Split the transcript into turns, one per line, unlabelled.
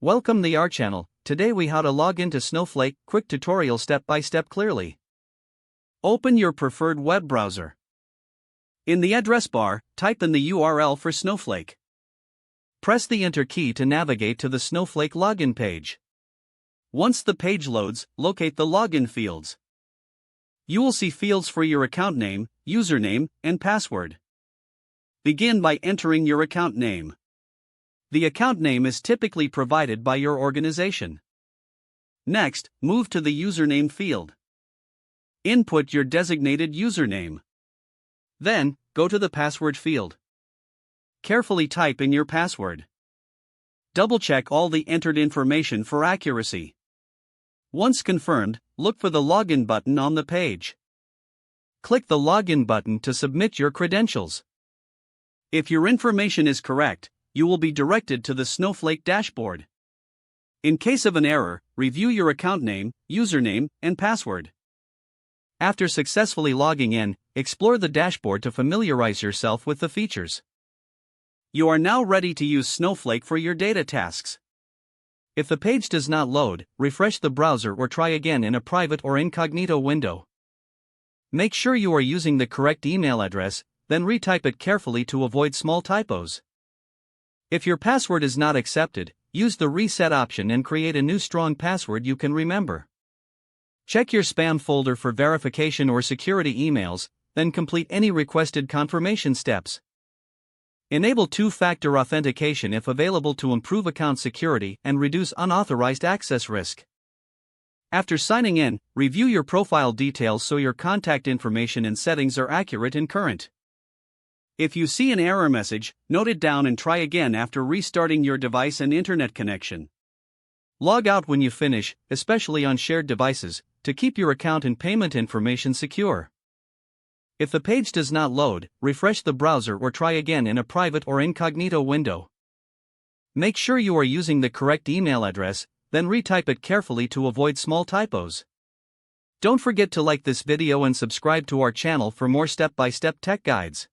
Welcome to our channel. Today we how to log into Snowflake, quick tutorial step by step clearly. Open your preferred web browser. In the address bar, type in the URL for Snowflake. Press the Enter key to navigate to the Snowflake login page. Once the page loads, locate the login fields. You will see fields for your account name, username, and password. Begin by entering your account name. The account name is typically provided by your organization. Next, move to the username field. Input your designated username. Then, go to the password field. Carefully type in your password. Double-check all the entered information for accuracy. Once confirmed, look for the login button on the page. Click the login button to submit your credentials. If your information is correct, you will be directed to the Snowflake dashboard. In case of an error, review your account name, username, and password. After successfully logging in, explore the dashboard to familiarize yourself with the features. You are now ready to use Snowflake for your data tasks. If the page does not load, refresh the browser or try again in a private or incognito window. Make sure you are using the correct email address, then retype it carefully to avoid small typos. If your password is not accepted, use the reset option and create a new strong password you can remember. Check your spam folder for verification or security emails, then complete any requested confirmation steps. Enable two-factor authentication if available to improve account security and reduce unauthorized access risk. After signing in, review your profile details so your contact information and settings are accurate and current. If you see an error message, note it down and try again after restarting your device and internet connection. Log out when you finish, especially on shared devices, to keep your account and payment information secure. If the page does not load, refresh the browser or try again in a private or incognito window. Make sure you are using the correct email address, then retype it carefully to avoid small typos. Don't forget to like this video and subscribe to our channel for more step-by-step tech guides.